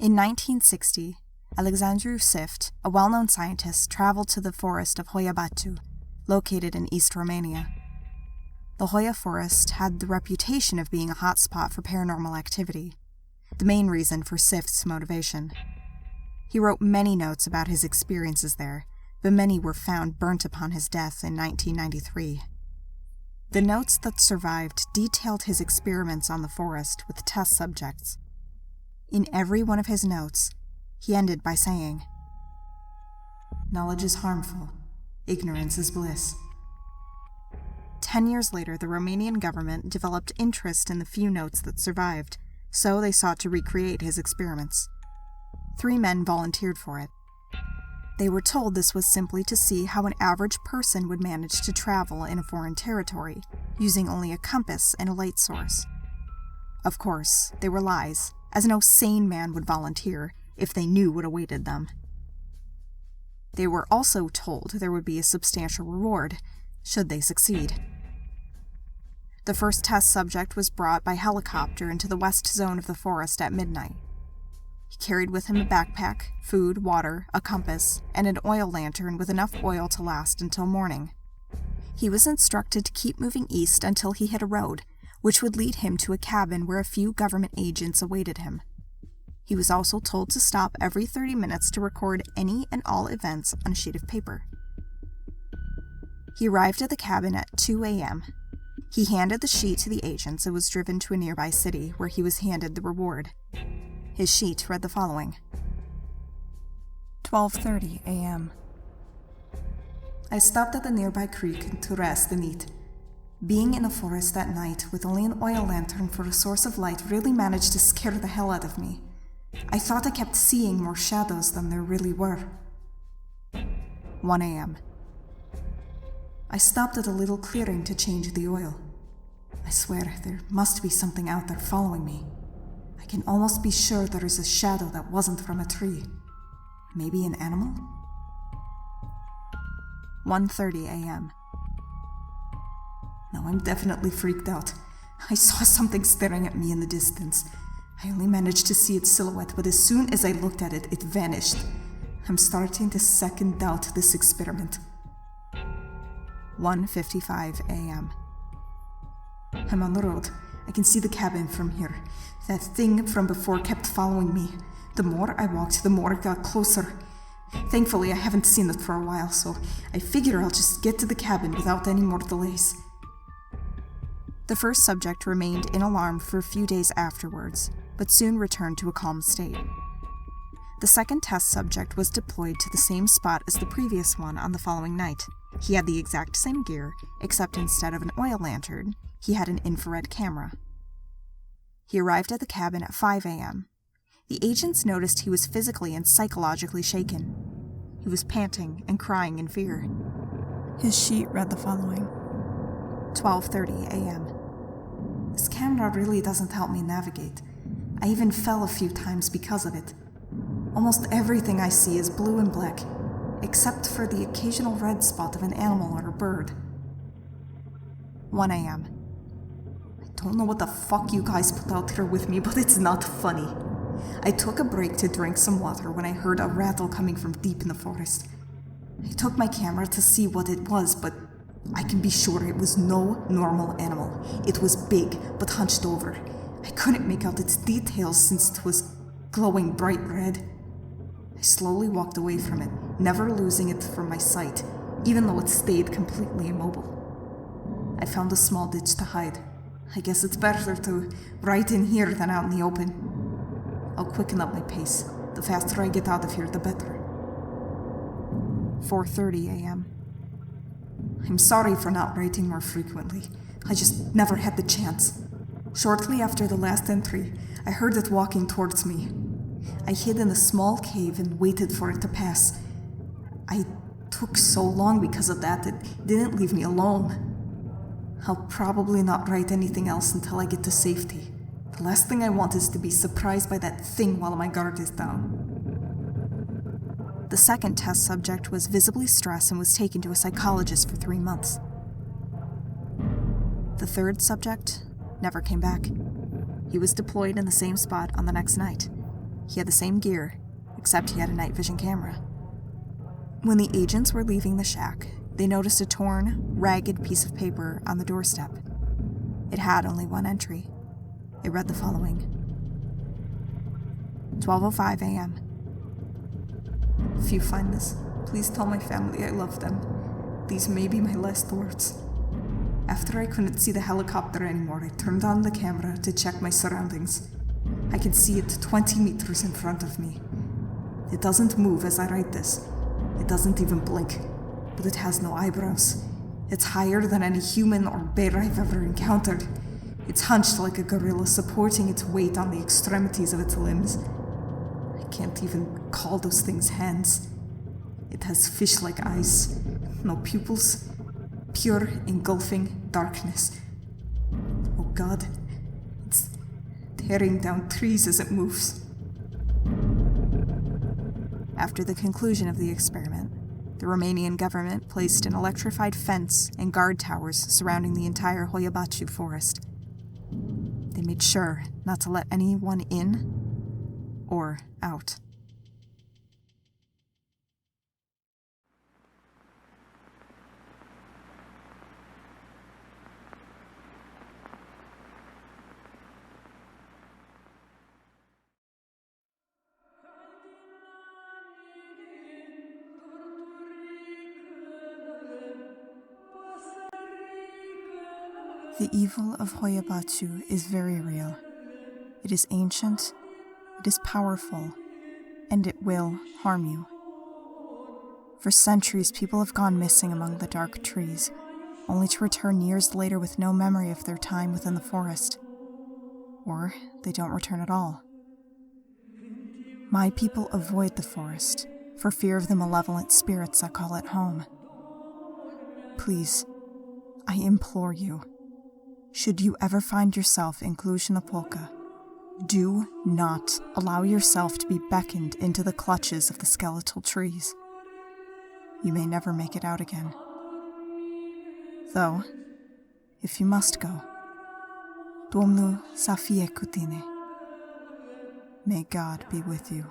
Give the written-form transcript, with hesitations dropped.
In 1960, Alexandru Sift, a well-known scientist, traveled to the forest of Hoia Batu, located in East Romania. The Hoia forest had the reputation of being a hotspot for paranormal activity, the main reason for Sift's motivation. He wrote many notes about his experiences there, but many were found burnt upon his death in 1993. The notes that survived detailed his experiments on the forest with test subjects. In every one of his notes, he ended by saying, "Knowledge is harmful. Ignorance is bliss." 10 years later, the Romanian government developed interest in the few notes that survived, so they sought to recreate his experiments. 3 men volunteered for it. They were told this was simply to see how an average person would manage to travel in a foreign territory, using only a compass and a light source. Of course, they were lies, as no sane man would volunteer if they knew what awaited them. They were also told there would be a substantial reward, should they succeed. The first test subject was brought by helicopter into the west zone of the forest at midnight. He carried with him a backpack, food, water, a compass, and an oil lantern with enough oil to last until morning. He was instructed to keep moving east until he hit a road, which would lead him to a cabin where a few government agents awaited him. He was also told to stop every 30 minutes to record any and all events on a sheet of paper. He arrived at the cabin at 2 a.m. He handed the sheet to the agents and was driven to a nearby city where he was handed the reward. His sheet read the following. 12:30 a.m. I stopped at a nearby creek to rest and eat. Being in the forest that night with only an oil lantern for a source of light really managed to scare the hell out of me. I thought I kept seeing more shadows than there really were. 1 a.m. I stopped at a little clearing to change the oil. I swear, there must be something out there following me. I can almost be sure there is a shadow that wasn't from a tree. Maybe an animal? 1:30 a.m. Now I'm definitely freaked out. I saw something staring at me in the distance. I only managed to see its silhouette, but as soon as I looked at it, it vanished. I'm starting to second doubt this experiment. 1:55 a.m. I'm on the road. I can see the cabin from here. That thing from before kept following me. The more I walked, the more it got closer. Thankfully, I haven't seen it for a while, so I figure I'll just get to the cabin without any more delays. The first subject remained in alarm for a few days afterwards, but soon returned to a calm state. The second test subject was deployed to the same spot as the previous one on the following night. He had the exact same gear, except instead of an oil lantern, he had an infrared camera. He arrived at the cabin at 5 a.m. The agents noticed he was physically and psychologically shaken. He was panting and crying in fear. His sheet read the following. 12:30 a.m. This camera really doesn't help me navigate. I even fell a few times because of it. Almost everything I see is blue and black, except for the occasional red spot of an animal or a bird. 1 a.m. I don't know what the fuck you guys put out here with me, but it's not funny. I took a break to drink some water when I heard a rattle coming from deep in the forest. I took my camera to see what it was, but I can be sure it was no normal animal. It was big, but hunched over. I couldn't make out its details since it was glowing bright red. I slowly walked away from it, never losing it from my sight, even though it stayed completely immobile. I found a small ditch to hide. I guess it's better to right in here than out in the open. I'll quicken up my pace. The faster I get out of here, the better. 4:30 a.m. I'm sorry for not writing more frequently. I just never had the chance. Shortly after the last entry, I heard it walking towards me. I hid in a small cave and waited for it to pass. I took so long because of that, it didn't leave me alone. I'll probably not write anything else until I get to safety. The last thing I want is to be surprised by that thing while my guard is down. The second test subject was visibly stressed and was taken to a psychologist for 3 months. The third subject never came back. He was deployed in the same spot on the next night. He had the same gear, except he had a night vision camera. When the agents were leaving the shack, they noticed a torn, ragged piece of paper on the doorstep. It had only one entry. It read the following: 12:05 a.m. If you find this, please tell my family I love them. These may be my last words. After I couldn't see the helicopter anymore, I turned on the camera to check my surroundings. I can see it 20 meters in front of me. It doesn't move as I write this. It doesn't even blink, but it has no eyebrows. It's higher than any human or bear I've ever encountered. It's hunched like a gorilla, supporting its weight on the extremities of its limbs. I can't even call those things hands. It has fish-like eyes, no pupils, pure engulfing darkness. Oh God, it's tearing down trees as it moves. After the conclusion of the experiment, the Romanian government placed an electrified fence and guard towers surrounding the entire Hoiabaciu forest. They made sure not to let anyone in or out. The evil of Hoiabaciu is very real. It is ancient, it is powerful, and it will harm you. For centuries, people have gone missing among the dark trees, only to return years later with no memory of their time within the forest. Or they don't return at all. My people avoid the forest for fear of the malevolent spirits that call it home. Please, I implore you, should you ever find yourself in Cluj-Napoca, do not allow yourself to be beckoned into the clutches of the skeletal trees. You may never make it out again. Though, if you must go, Domnul să fie cu tine. May God be with you.